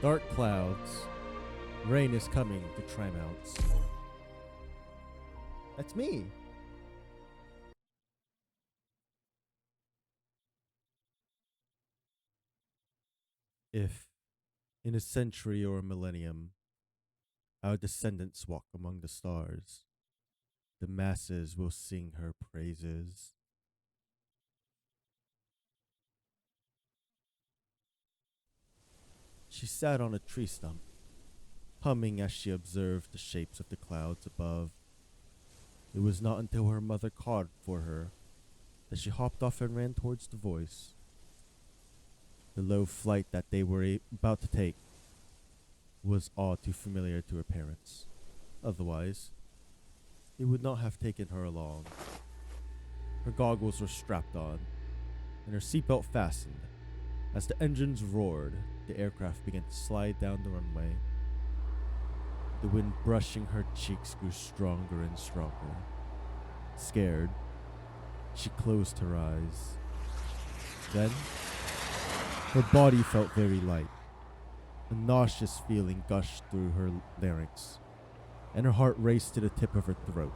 Dark clouds. Rain is coming to Trimonts. That's me. If, in a century or a millennium, our descendants walk among the stars, the masses will sing her praises. She sat on a tree stump, humming as she observed the shapes of the clouds above. It was not until her mother called for her that she hopped off and ran towards the voice. The low flight that they were about to take was all too familiar to her parents. Otherwise, they would not have taken her along. Her goggles were strapped on, and her seatbelt fastened. As the engines roared, the aircraft began to slide down the runway. The wind brushing her cheeks grew stronger and stronger. Scared, she closed her eyes. Then, her body felt very light. A nauseous feeling gushed through her larynx, and her heart raced to the tip of her throat.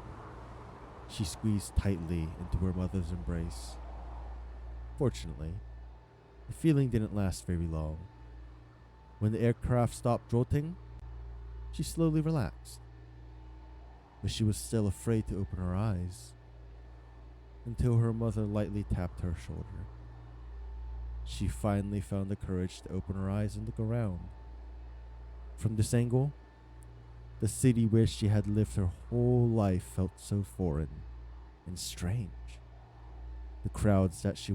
She squeezed tightly into her mother's embrace. Fortunately, the feeling didn't last very long. When the aircraft stopped jolting, she slowly relaxed. But she was still afraid to open her eyes, until her mother lightly tapped her shoulder. She finally found the courage to open her eyes and look around. From this angle, the city where she had lived her whole life felt so foreign and strange. The crowds that she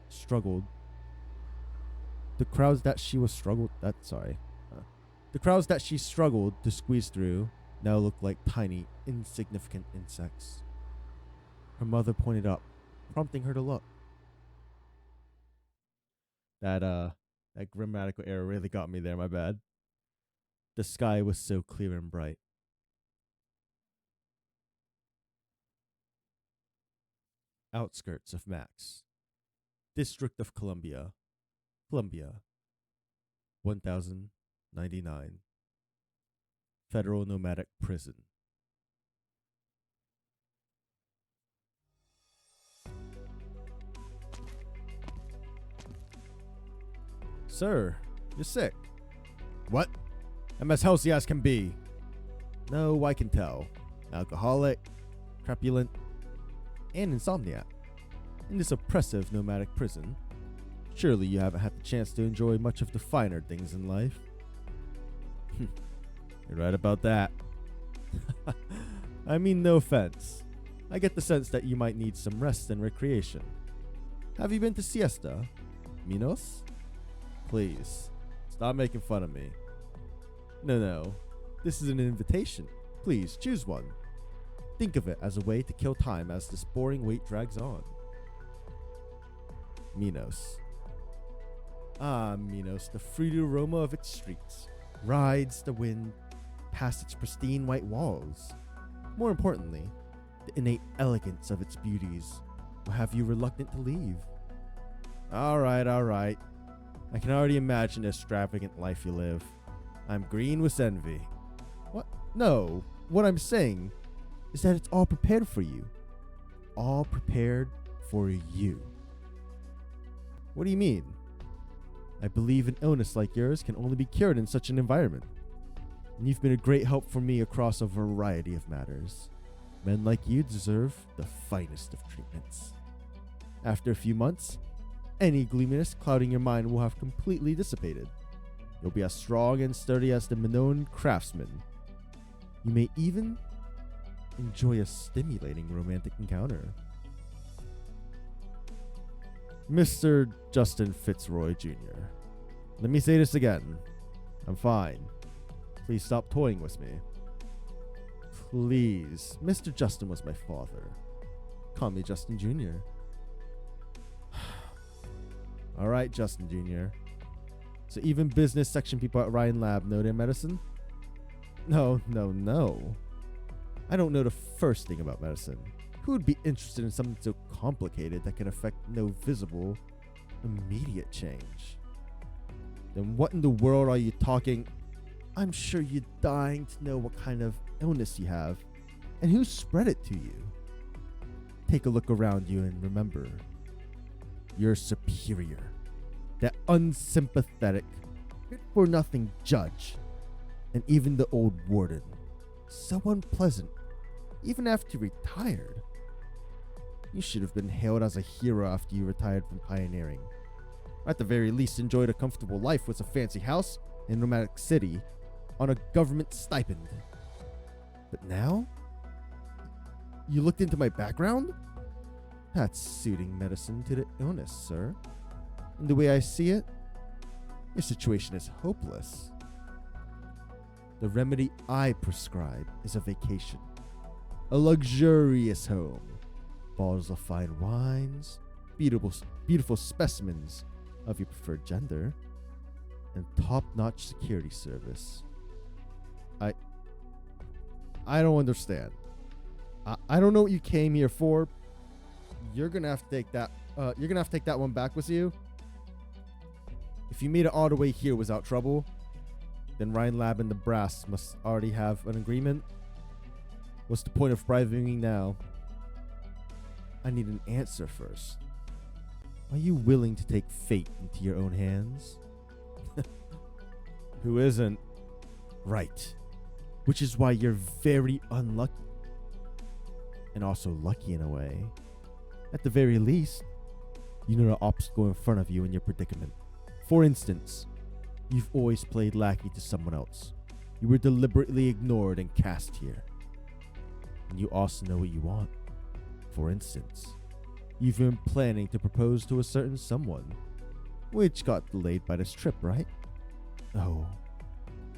struggled to squeeze through now looked like tiny, insignificant insects. Her mother pointed up, prompting her to look. That grammatical error really got me there, my bad. The sky was so clear and bright. Outskirts of Max. District of Columbia. 1099. Federal Nomadic Prison. Sir, you're sick. What? I'm as healthy as can be. No, I can tell. Alcoholic, crapulent, and insomniac. In this oppressive nomadic prison, surely you haven't had the chance to enjoy much of the finer things in life. You're right about that. I mean, no offense. I get the sense that you might need some rest and recreation. Have you been to Siesta? Minos? Please, stop making fun of me. No. This is an invitation. Please, choose one. Think of it as a way to kill time as this boring wait drags on. Minos. Ah, Minos, the fruity aroma of its streets rides the wind past its pristine white walls. More importantly, the innate elegance of its beauties will have you reluctant to leave. All right. I can already imagine the extravagant life you live. I'm green with envy. What? No, what I'm saying is that it's all prepared for you. All prepared for you. What do you mean? I believe an illness like yours can only be cured in such an environment. And you've been a great help for me across a variety of matters. Men like you deserve the finest of treatments. After a few months, any gloominess clouding your mind will have completely dissipated. You'll be as strong and sturdy as the Minoan craftsman. You may even enjoy a stimulating romantic encounter. Mr. Justin Fitzroy Jr., let me say this again. I'm fine. Please stop toying with me. Please. Mr. Justin was my father. Call me Justin Jr. All right, Justin Jr. So even business section people at Ryan Lab know their medicine? No. I don't know the first thing about medicine. Who would be interested in something so complicated that can affect no visible, immediate change? Then what in the world are you talking? I'm sure you're dying to know what kind of illness you have and who spread it to you. Take a look around you and remember, your superior, that unsympathetic, good-for-nothing judge, and even the old warden, so unpleasant, even after you retired. You should have been hailed as a hero after you retired from pioneering. At the very least, enjoyed a comfortable life with a fancy house in a nomadic city on a government stipend. But now, you looked into my background? That's suiting medicine to the illness, sir. And the way I see it, your situation is hopeless. The remedy I prescribe is a vacation, a luxurious home, bottles of fine wines, beautiful specimens of your preferred gender, and top-notch security service. I don't understand. I don't know what you came here for. You're gonna have to take that. You're gonna have to take that one back with you. If you made it all the way here without trouble, then Ryan Lab and the brass must already have an agreement. What's the point of bribing me now? I need an answer first. Are you willing to take fate into your own hands? Who isn't? Right. Which is why you're very unlucky. And also lucky in a way. At the very least, you know the obstacle in front of you in your predicament. For instance, you've always played lackey to someone else. You were deliberately ignored and cast here. And you also know what you want. For instance, you've been planning to propose to a certain someone, which got delayed by this trip, right? Oh,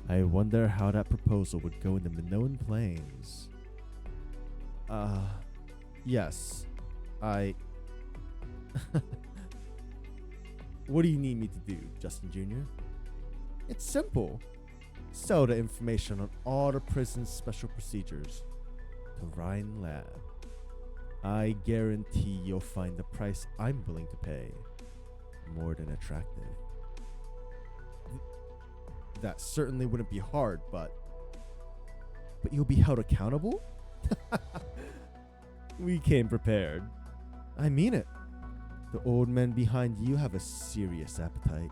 I wonder how that proposal would go in the Minoan Plains. Yes, What do you need me to do, Justin Jr.? It's simple. Sell the information on all the prison's special procedures to Ryan Lab. I guarantee you'll find the price I'm willing to pay more than attractive. That certainly wouldn't be hard, but you'll be held accountable? We came prepared. I mean it. The old men behind you have a serious appetite.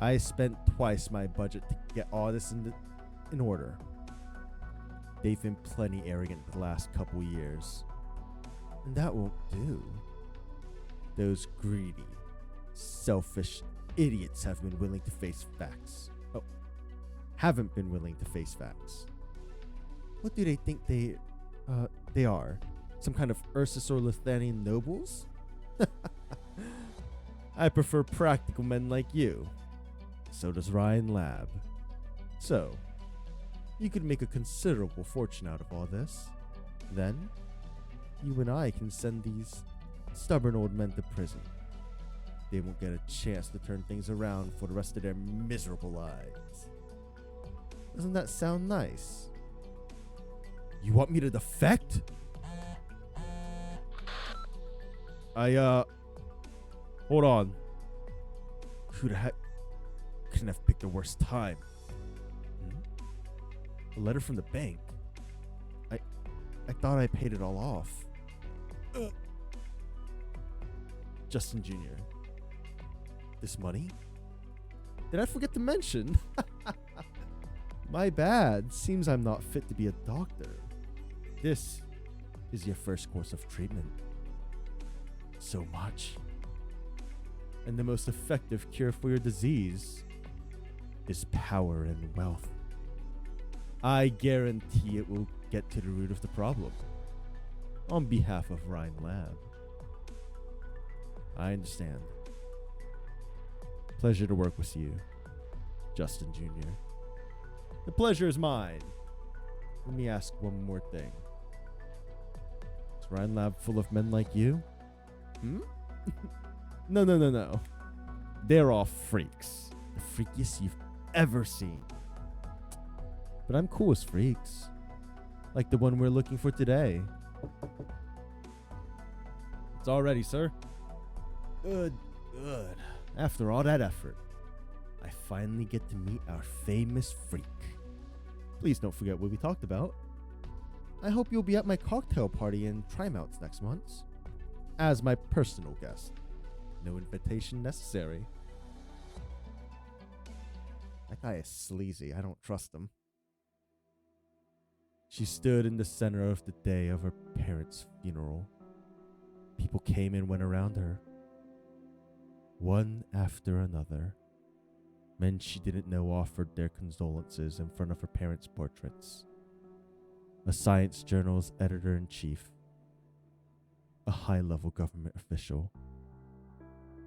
I spent twice my budget to get all this in order. They've been plenty arrogant the last couple years. And that won't do. Those greedy, selfish idiots have been willing to face facts. Oh, haven't been willing to face facts. What do they think they are? Some kind of Ursus or Lithanian nobles? I prefer practical men like you. So does Ryan Lab. So, you could make a considerable fortune out of all this. Then, you and I can send these stubborn old men to prison. They won't get a chance to turn things around for the rest of their miserable lives. Doesn't that sound nice? You want me to defect? Hold on. Who the heck couldn't have picked a worse time? A letter from the bank. I thought I paid it all off. Justin Jr. This money? Did I forget to mention? My bad. Seems I'm not fit to be a doctor. This is your first course of treatment. So much. And the most effective cure for your disease is power and wealth. I guarantee it will get to the root of the problem. On behalf of Ryan Lab. I understand. Pleasure to work with you, Justin Jr. The pleasure is mine. Let me ask one more thing. Is Ryan Lab full of men like you? No. They're all freaks. The freakiest you've ever seen. But I'm cool with freaks. Like the one we're looking for today. It's all ready, sir. Good. After all that effort, I finally get to meet our famous freak. Please don't forget what we talked about. I hope you'll be at my cocktail party in Trimouts next month as my personal guest. No invitation necessary. That guy is sleazy. I don't trust him. She stood in the center of the day of her parents' funeral. People came and went around her, one after another. Men she didn't know offered their condolences in front of her parents' portraits. A science journal's editor-in-chief, a high-level government official,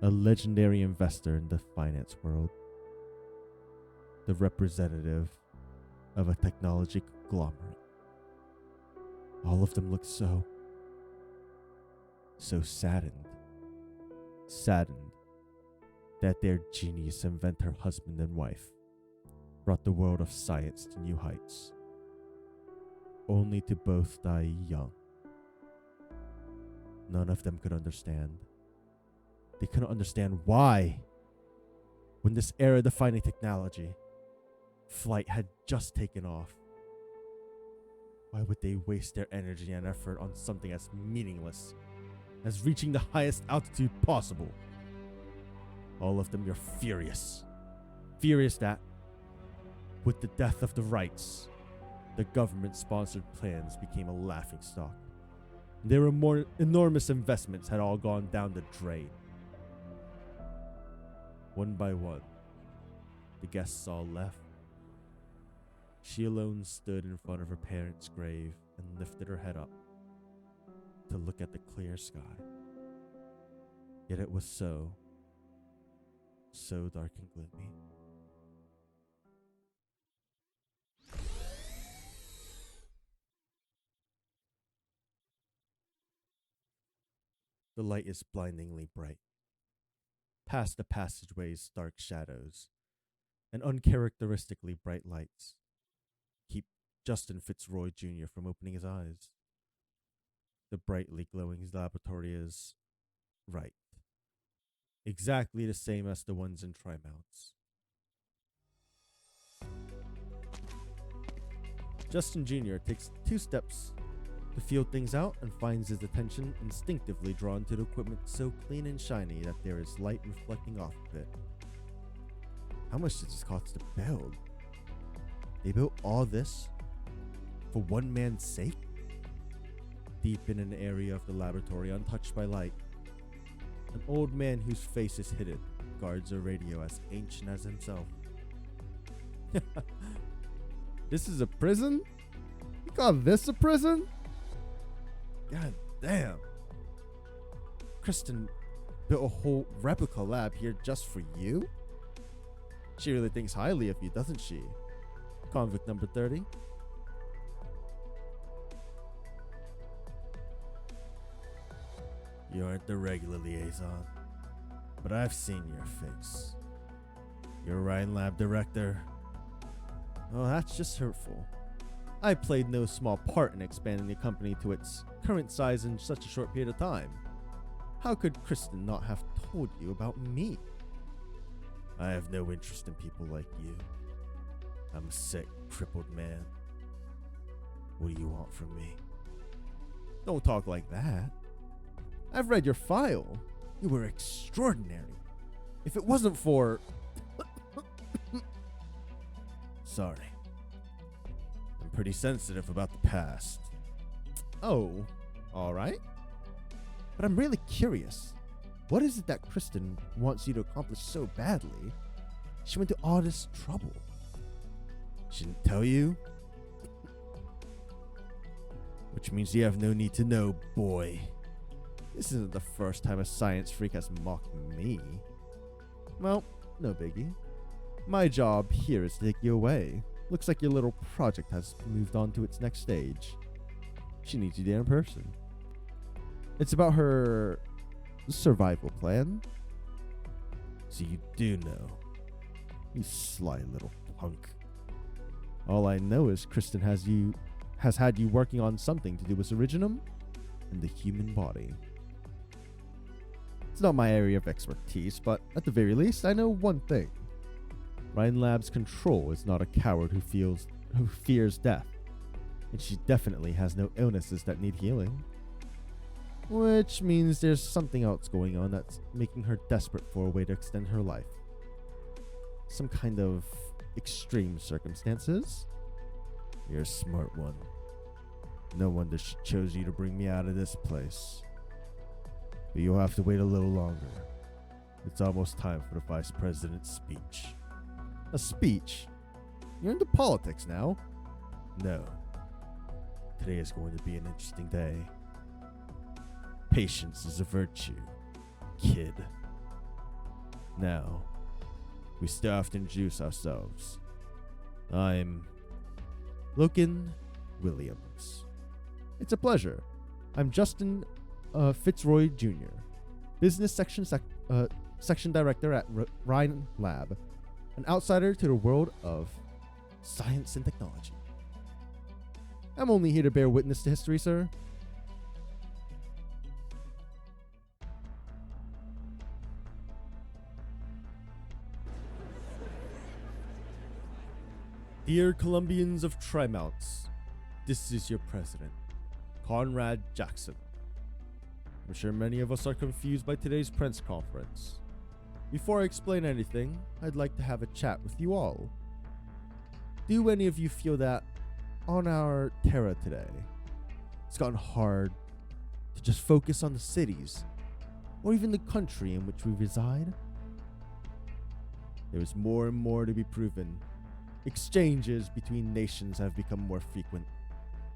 a legendary investor in the finance world, the representative of a technology conglomerate. All of them looked so saddened that their genius inventor husband and wife brought the world of science to new heights, only to both die young. None of them could understand. They couldn't understand why, when this era-defining technology, flight had just taken off, why would they waste their energy and effort on something as meaningless as reaching the highest altitude possible? All of them are furious. Furious that, with the death of the Wrights, the government-sponsored plans became a laughingstock. Their enormous investments had all gone down the drain. One by one, the guests all left. She alone stood in front of her parents' grave and lifted her head up to look at the clear sky. Yet it was so dark and gloomy. The light is blindingly bright. Past the passageway's dark shadows and uncharacteristically bright lights keep Justin Fitzroy Jr. from opening his eyes. The brightly glowing laboratory is right. Exactly the same as the ones in Trimouts. Justin Jr. takes 2 steps to feel things out and finds his attention instinctively drawn to the equipment so clean and shiny that there is light reflecting off of it. How much did this cost to build? They built all this for one man's sake? Deep in an area of the laboratory untouched by light, an old man whose face is hidden guards a radio as ancient as himself. This is a prison? You call this a prison? God damn. Kristen built a whole replica lab here just for you? She really thinks highly of you, doesn't she? Convict number 30. You aren't the regular liaison, but I've seen your face. You're Ryan Lab Director. Oh, that's just hurtful. I played no small part in expanding the company to its current size in such a short period of time. How could Kristen not have told you about me? I have no interest in people like you. I'm a sick, crippled man. What do you want from me? Don't talk like that. I've read your file. You were extraordinary. If it wasn't for... Sorry. I'm pretty sensitive about the past. Oh, alright. But I'm really curious. What is it that Kristen wants you to accomplish so badly? She went to all this trouble. She didn't tell you? Which means you have no need to know, boy. This isn't the first time a science freak has mocked me. Well, no biggie. My job here is to take you away. Looks like your little project has moved on to its next stage. She needs you there in person. It's about her survival plan. So you do know. You sly little punk. All I know is Kristen has had you working on something to do with Originum and the human body. It's not my area of expertise, but at the very least, I know one thing. Ryan Lab's control is not a coward who fears death, and she definitely has no illnesses that need healing. Which means there's something else going on that's making her desperate for a way to extend her life. Some kind of extreme circumstances? You're a smart one. No wonder she chose you to bring me out of this place. But you'll have to wait a little longer. It's almost time for the Vice President's speech. A speech? You're into politics now? No. Today is going to be an interesting day. Patience is a virtue, kid. Now, we still have to introduce ourselves. I'm Logan Williams. It's a pleasure. I'm Justin Fitzroy Jr., Business Section Director at Ryan Lab, an outsider to the world of science and technology. I'm only here to bear witness to history, sir. Dear Colombians of Trimounts, this is your president, Conrad Jackson. I'm sure many of us are confused by today's press conference. Before I explain anything, I'd like to have a chat with you all. Do any of you feel that on our Terra today, it's gotten hard to just focus on the cities or even the country in which we reside? There is more and more to be proven. Exchanges between nations have become more frequent,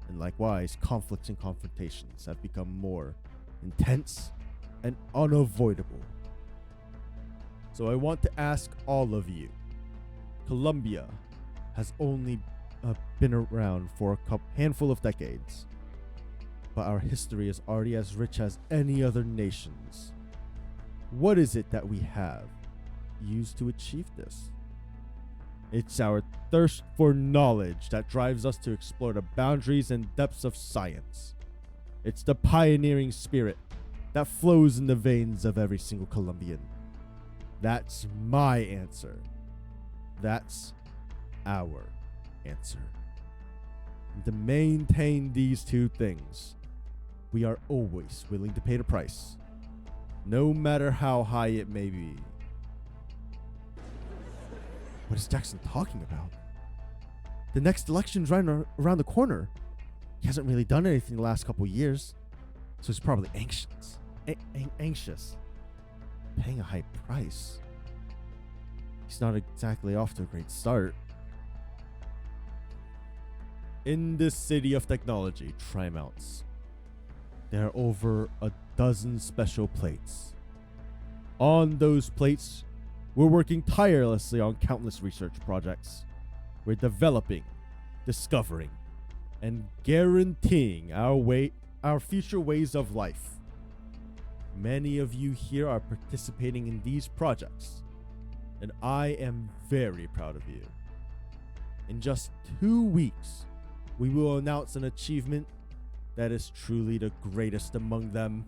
and likewise, conflicts and confrontations have become more intense and unavoidable. So I want to ask all of you, Colombia has only been around for a handful of decades, but our history is already as rich as any other nation's. What is it that we have used to achieve this? It's our thirst for knowledge that drives us to explore the boundaries and depths of science. It's the pioneering spirit that flows in the veins of every single Colombian. That's my answer. That's our answer. And to maintain these two things, we are always willing to pay the price, no matter how high it may be. What is Jackson talking about? The next election's right around the corner. He hasn't really done anything the last couple years, so he's probably anxious. Anxious. Paying a high price. He's not exactly off to a great start. In this city of technology, Trimounts, there are over a dozen special plates. On those plates, we're working tirelessly on countless research projects. We're developing, discovering, and guaranteeing our future ways of life. Many of you here are participating in these projects, and I am very proud of you. In just 2 weeks, we will announce an achievement that is truly the greatest among them.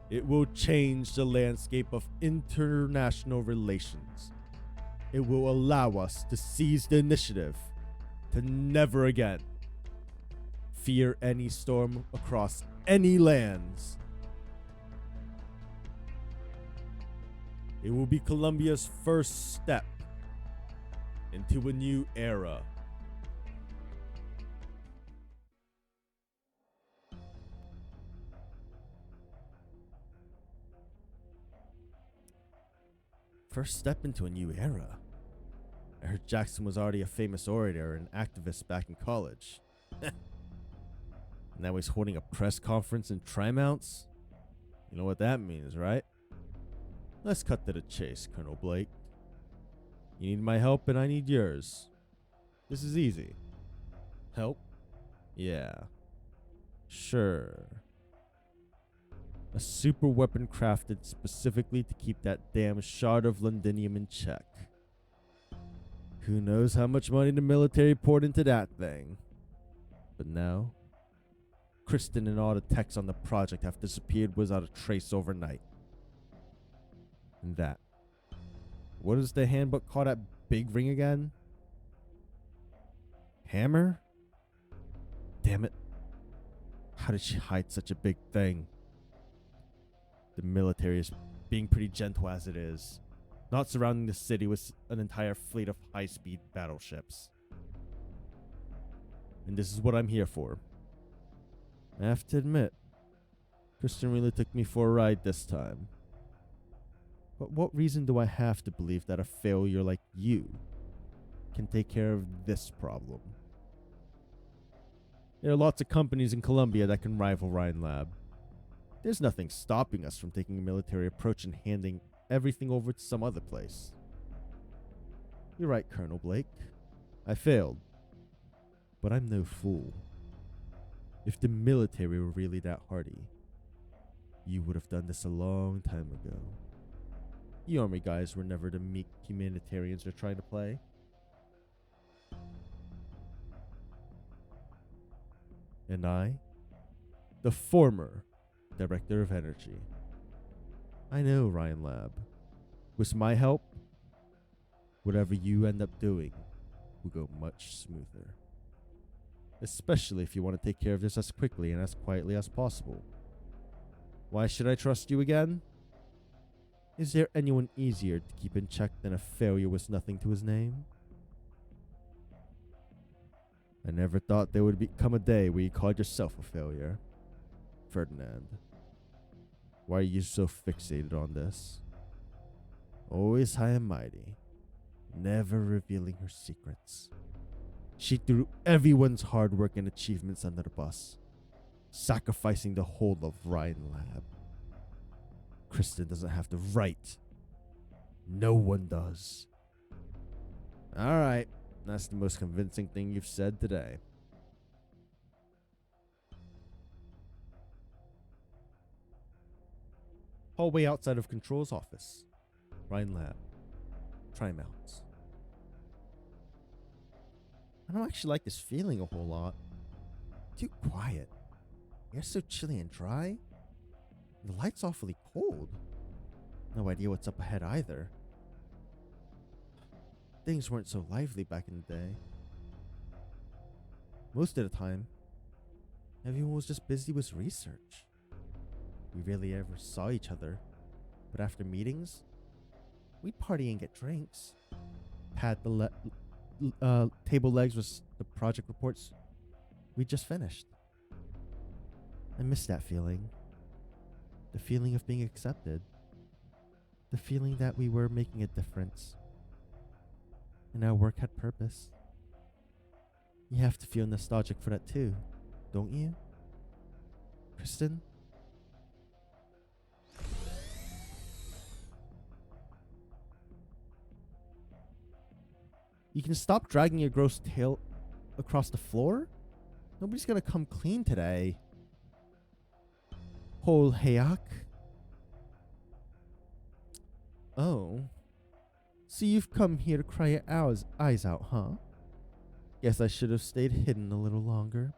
It will change the landscape of international relations. It will allow us to seize the initiative, to never again fear any storm across any lands. It will be Colombia's first step into a new era. First step into a new era? I heard Jackson was already a famous orator and activist back in college. Now he's holding a press conference in Trimounts? You know what that means, right? Let's cut to the chase, Colonel Blake. You need my help and I need yours. This is easy. Help? Yeah. Sure. A super weapon crafted specifically to keep that damn shard of Londinium in check. Who knows how much money the military poured into that thing. But now, Kristen and all the techs on the project have disappeared without a trace overnight. And that what is the handbook called at Big Ring again? Hammer? Damn it. How did she hide such a big thing? The military is being pretty gentle as it is, not surrounding the city with an entire fleet of high-speed battleships. And this is what I'm here for. I have to admit, Kristen really took me for a ride this time. But what reason do I have to believe that a failure like you can take care of this problem? There are lots of companies in Colombia that can rival Ryan Lab. There's nothing stopping us from taking a military approach and handing everything over to some other place. You're right, Colonel Blake. I failed. But I'm no fool. If the military were really that hardy, you would have done this a long time ago. You army guys were never the meek humanitarians you're trying to play. And I, the former Director of Energy. I know, Ryan Lab. With my help, whatever you end up doing will go much smoother. Especially if you want to take care of this as quickly and as quietly as possible. Why should I trust you again? Is there anyone easier to keep in check than a failure with nothing to his name? I never thought there would come a day where you called yourself a failure. Ferdinand. Why are you so fixated on this? Always high and mighty, never revealing her secrets. She threw everyone's hard work and achievements under the bus, sacrificing the whole of Ryan Lab. Kristen doesn't have the right. No one does. Alright, that's the most convincing thing you've said today. Hallway outside of Control's office. Ryan Lab. Trimounts. I don't actually like this feeling a whole lot. Too quiet. Air's so chilly and dry. The light's awfully cold. No idea what's up ahead either. Things weren't so lively back in the day. Most of the time, everyone was just busy with research. We rarely ever saw each other, but after meetings, we'd party and get drinks. Pad the table legs with the project reports we just finished. I miss that feeling. The feeling of being accepted. The feeling that we were making a difference. And our work had purpose. You have to feel nostalgic for that too, don't you? Kristen? You can stop dragging your gross tail across the floor? Nobody's gonna come clean today. Hol Hayak. Oh. So you've come here to cry your eyes out, huh? Guess I should have stayed hidden a little longer.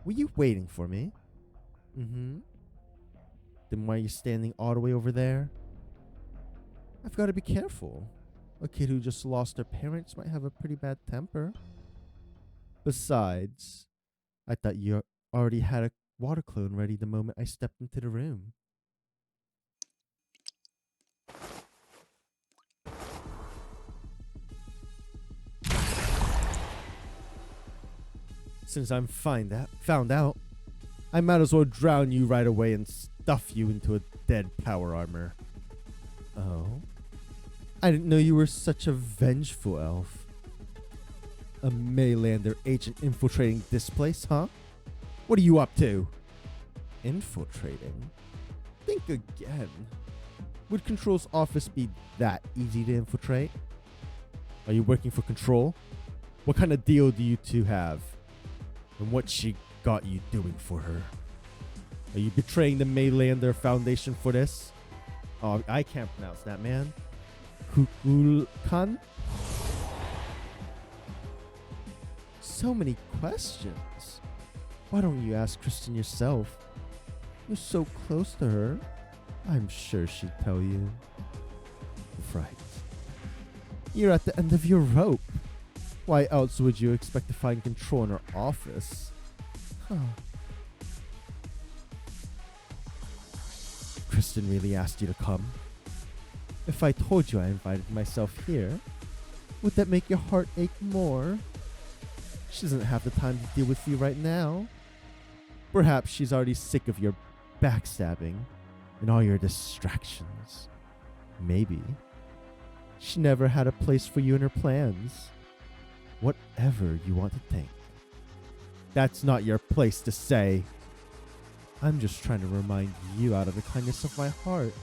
Were you waiting for me? Mm-hmm. Then why are you standing all the way over there? I've got to be careful. A kid who just lost their parents might have a pretty bad temper. Besides, I thought you already had a water clone ready the moment I stepped into the room. Since I'm found out, I might as well drown you right away and stuff you into a dead power armor. Oh? I didn't know you were such a vengeful elf. A Maylander agent infiltrating this place, huh? What are you up to? Infiltrating? Think again. Would Control's office be that easy to infiltrate? Are you working for Control? What kind of deal do you two have? And what she got you doing for her? Are you betraying the Maylander Foundation for this? Oh, I can't pronounce that, man. Kukulkan? So many questions. Why don't you ask Kristen yourself? You're so close to her. I'm sure she'd tell you. right. You're at the end of your rope. Why else would you expect to find control in her office? Huh. Kristen really asked you to come? If I told you I invited myself here, would that make your heart ache more? She doesn't have the time to deal with you right now. Perhaps she's already sick of your backstabbing and all your distractions. Maybe she never had a place for you in her plans. Whatever you want to think. That's not your place to say. I'm just trying to remind you out of the kindness of my heart.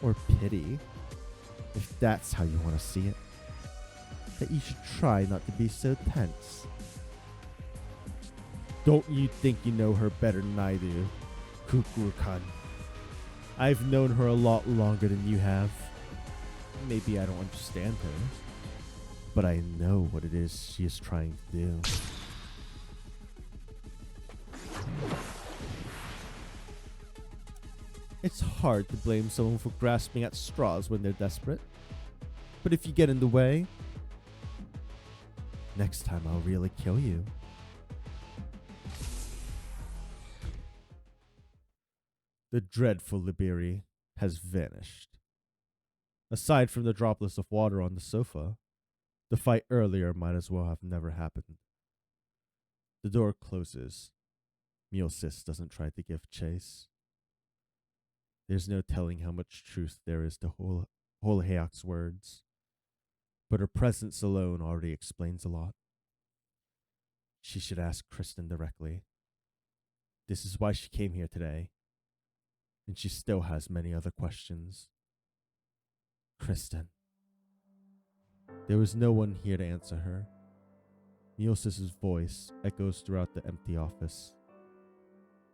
Or pity, if that's how you want to see it, that you should try not to be so tense. Don't you think you know her better than I do, Kukur-kan? I've known her a lot longer than you have. Maybe I don't understand her, but I know what it is she is trying to do. It's hard to blame someone for grasping at straws when they're desperate. But if you get in the way, next time I'll really kill you. The dreadful Liberi has vanished. Aside from the droplets of water on the sofa, the fight earlier might as well have never happened. The door closes. Mulsis doesn't try to give chase. There's no telling how much truth there is to Holheak's words, but her presence alone already explains a lot. She should ask Kristen directly. This is why she came here today, and she still has many other questions. Kristen. There was no one here to answer her. Mulsis' voice echoes throughout the empty office.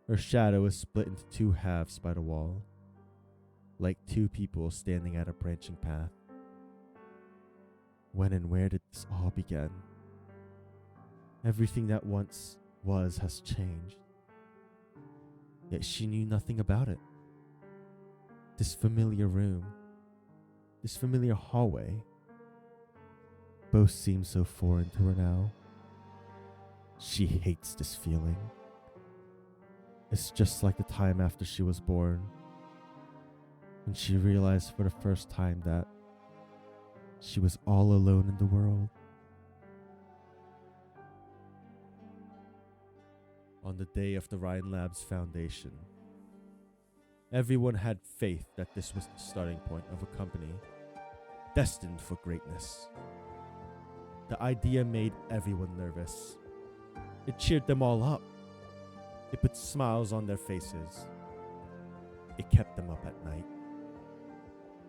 Her shadow is split into two halves by the wall, like two people standing at a branching path. When and where did this all begin? Everything that once was has changed. Yet she knew nothing about it. This familiar room, this familiar hallway, both seem so foreign to her now. She hates this feeling. It's just like the time after she was born, when she realized for the first time that she was all alone in the world. On the day of the Ryan Labs Foundation, everyone had faith that this was the starting point of a company destined for greatness. The idea made everyone nervous. It cheered them all up. It put smiles on their faces. It kept them up at night.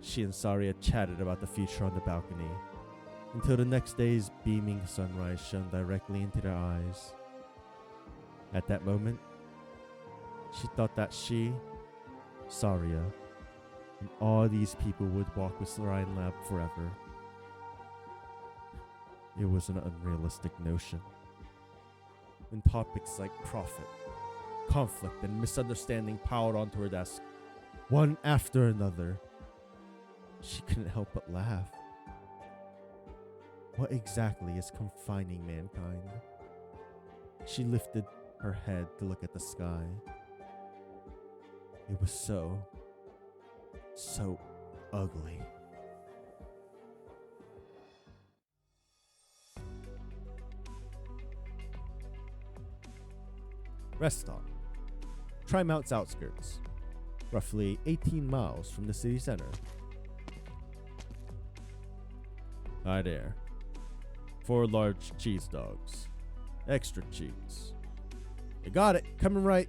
She and Saria chatted about the future on the balcony until the next day's beaming sunrise shone directly into their eyes. At that moment, she thought that she, Saria, and all these people would walk with Ryan Lab forever. It was an unrealistic notion. When topics like profit, conflict, and misunderstanding piled onto her desk, one after another, she couldn't help but laugh. What exactly is confining mankind? She lifted her head to look at the sky. It was so ugly. Rest stop. Trimount's outskirts, roughly 18 miles from the city center. Hi there. 4 large cheese dogs. Extra cheese. You got it. Coming right.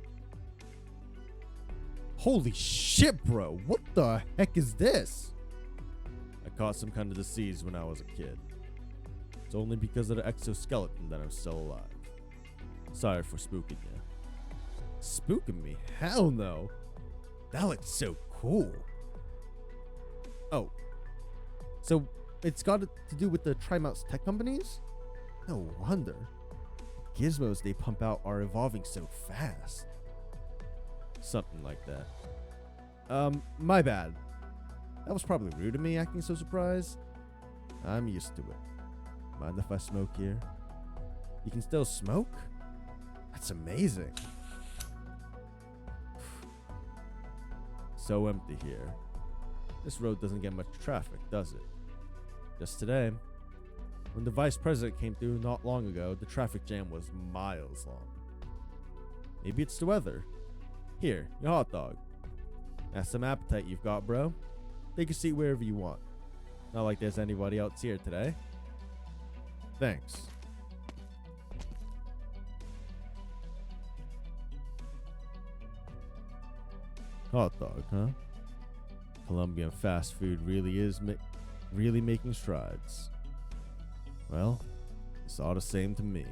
Holy shit, bro. What the heck is this? I caught some kind of disease when I was a kid. It's only because of the exoskeleton that I'm still alive. Sorry for spooking you. Spooking me? Hell no. That looks so cool. Oh. So it's got to do with the Trimount's tech companies? No wonder. The gizmos they pump out are evolving so fast. Something like that. My bad. That was probably rude of me acting so surprised. I'm used to it. Mind if I smoke here? You can still smoke? That's amazing. So empty here. This road doesn't get much traffic, does it? Just today, when the vice president came through not long ago, the traffic jam was miles long. Maybe it's the weather. Here, your hot dog. That's some appetite you've got, bro. Take a seat wherever you want. Not like there's anybody else here today. Thanks. Hot dog, huh? Colombian fast food really is really making strides. Well, it's all the same to me.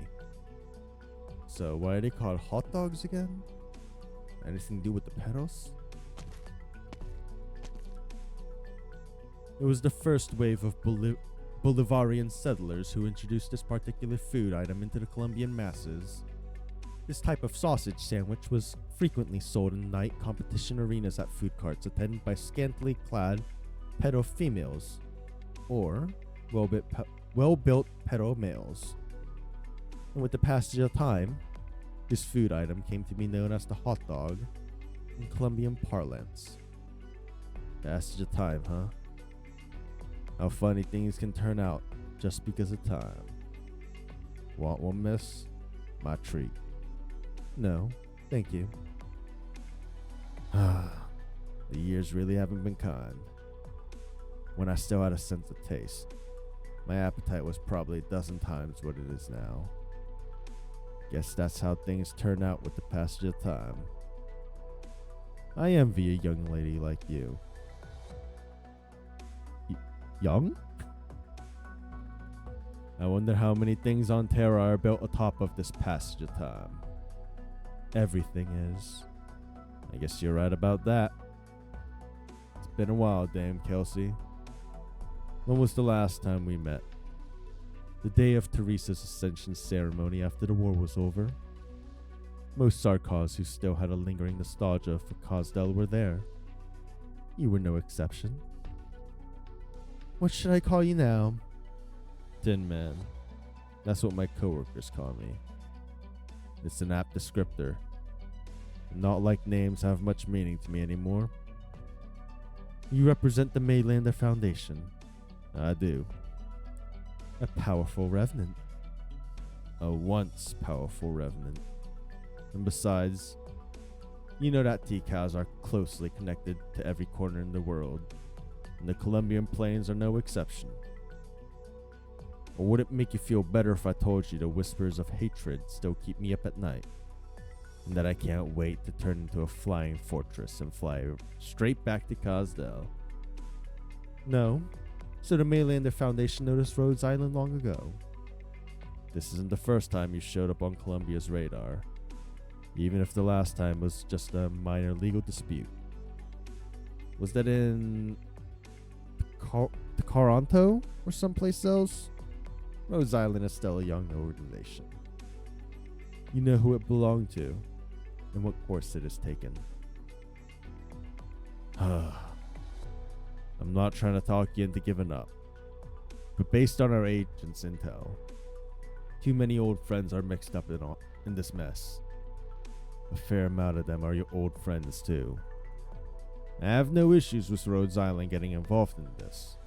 So why are they called hot dogs again? Anything to do with the pedals? It was the first wave of Bolivarian settlers who introduced this particular food item into the Colombian masses. This type of sausage sandwich was frequently sold in night competition arenas at food carts attended by scantily clad pedo females or well-built pedo males. And with the passage of time, this food item came to be known as the hot dog in Colombian parlance. Passage of time, huh? How funny things can turn out just because of time. Want one, miss? My treat. No, thank you. The years really haven't been kind. When I still had a sense of taste, my appetite was probably a dozen times what it is now. Guess that's how things turn out with the passage of time. I envy a young lady like you. Young? I wonder how many things on Terra are built atop of this passage of time. Everything is. I guess you're right about that. It's been a while, Dame Kelsey. When was the last time we met? The day of Teresa's ascension ceremony after the war was over. Most Sarkars who still had a lingering nostalgia for Cosdell were there. You were no exception. What should I call you now? Tin Man. That's what my coworkers call me. It's an apt descriptor. Not like names have much meaning to me anymore. You represent the Maylander Foundation. I do. A powerful revenant. A once powerful revenant. And besides, you know that T-cows are closely connected to every corner in the world, and the Colombian plains are no exception. Or would it make you feel better if I told you the whispers of hatred still keep me up at night, and that I can't wait to turn into a flying fortress and fly straight back to Cosdell? No. So the Maylander Foundation noticed Rhodes Island long ago. This isn't the first time you showed up on Columbia's radar, even if the last time was just a minor legal dispute. Was that in Toronto or someplace else? Rhodes Island is still a young organization. You know who it belonged to and what course it has taken. I'm not trying to talk you into giving up, but based on our agent's intel, too many old friends are mixed up in this mess. A fair amount of them are your old friends too. I have no issues with Rhodes Island getting involved in this,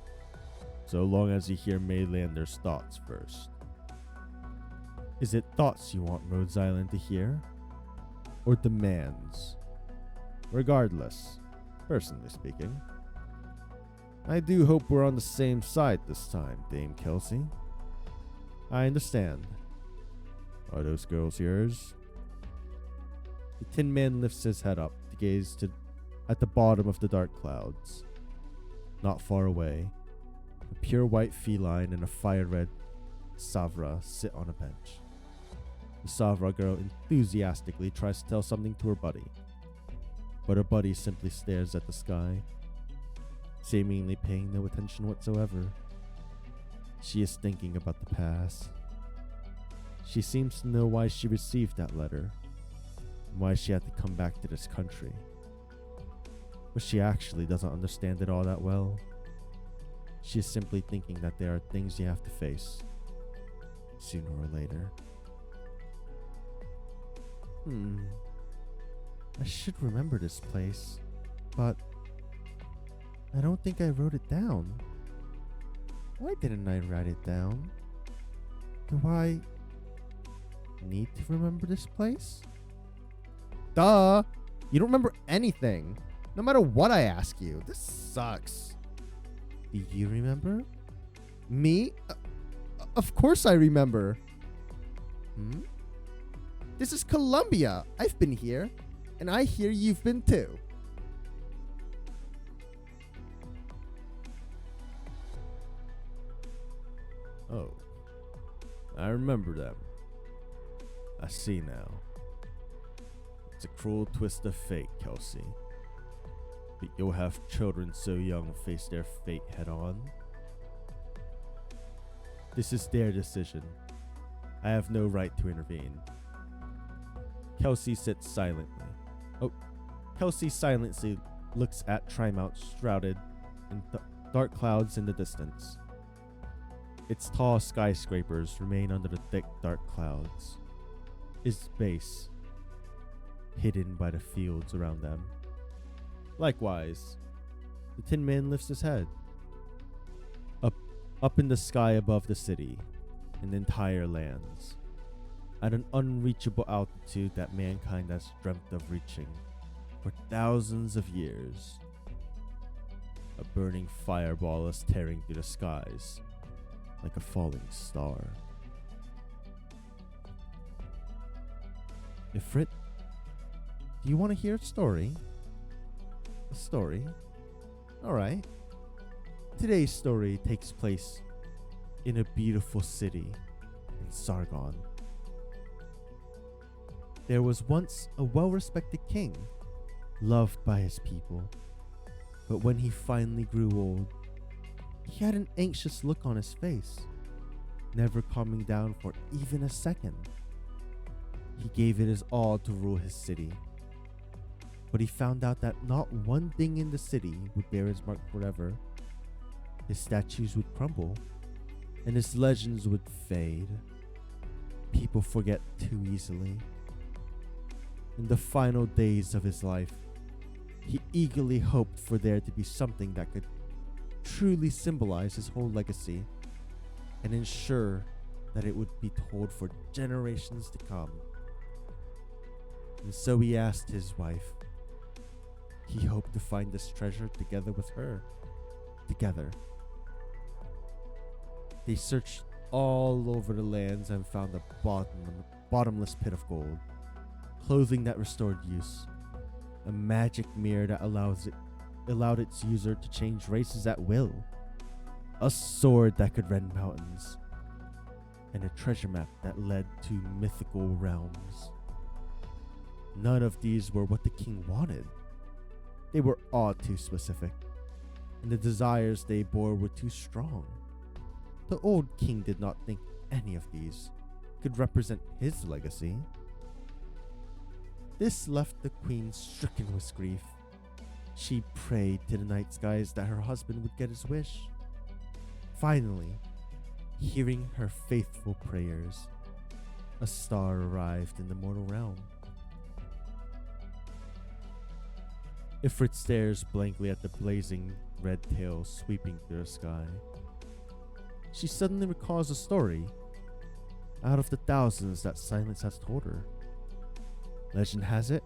so long as you hear Maylander's thoughts first. Is it thoughts you want Rhodes Island to hear? Or demands? Regardless, personally speaking, I do hope we're on the same side this time, Dame Kelsey. I understand. Are those girls yours? The Tin Man lifts his head up to gaze at the bottom of the dark clouds. Not far away, a pure white feline and a fire-red Savra sit on a bench. The Savra girl enthusiastically tries to tell something to her buddy, but her buddy simply stares at the sky, seemingly paying no attention whatsoever. She is thinking about the past. She seems to know why she received that letter, and why she had to come back to this country. But she actually doesn't understand it all that well. She is simply thinking that there are things you have to face, sooner or later. I should remember this place, but I don't think I wrote it down. Why didn't I write it down? Do I need to remember this place? Duh! You don't remember anything, no matter what I ask you. This sucks. Do you remember? Me? Of course I remember. This is Columbia. I've been here, and I hear you've been too. Oh, I remember them. I see now. It's a cruel twist of fate, Kelsey. But you'll have children so young face their fate head on. This is their decision. I have no right to intervene. Kelsey sits silently. Kelsey silently looks at Trimount shrouded in dark clouds in the distance. Its tall skyscrapers remain under the thick, dark clouds. Its base hidden by the fields around them. Likewise, the Tin Man lifts his head. Up in the sky above the city and entire lands, at an unreachable altitude that mankind has dreamt of reaching for thousands of years. A burning fireball is tearing through the skies like a falling star. Ifrit, do you want to hear a story? A story? Alright. Today's story takes place in a beautiful city in Sargon. There was once a well-respected king, loved by his people. But when he finally grew old, he had an anxious look on his face, never calming down for even a second. He gave it his all to rule his city. But he found out that not one thing in the city would bear his mark forever. His statues would crumble, and his legends would fade. People forget too easily. In the final days of his life, he eagerly hoped for there to be something that could truly symbolize his whole legacy and ensure that it would be told for generations to come. And so he asked his wife. He hoped to find this treasure together with her. Together. They searched all over the lands and found a bottomless pit of gold, clothing that restored use, a magic mirror that allowed its user to change races at will, a sword that could rend mountains, and a treasure map that led to mythical realms. None of these were what the king wanted. They were all too specific, and the desires they bore were too strong. The old king did not think any of these could represent his legacy. This left the queen stricken with grief. She prayed to the night skies that her husband would get his wish. Finally, hearing her faithful prayers, a star arrived in the mortal realm. Ifrit stares blankly at the blazing red tail sweeping through the sky. She suddenly recalls a story out of the thousands that silence has told her. Legend has it,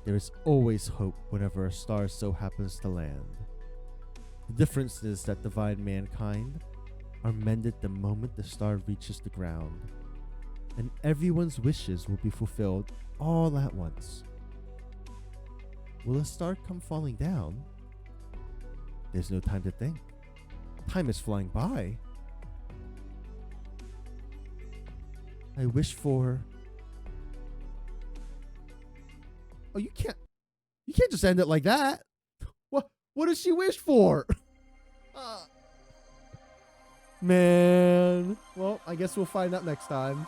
there is always hope whenever a star so happens to land. The difference is that divine mankind are mended the moment the star reaches the ground, and everyone's wishes will be fulfilled all at once. Will a star come falling down? There's no time to think. Time is flying by. I wish for... Oh, you can't just end it like that. What does she wish for? Man. Well, I guess we'll find out next time.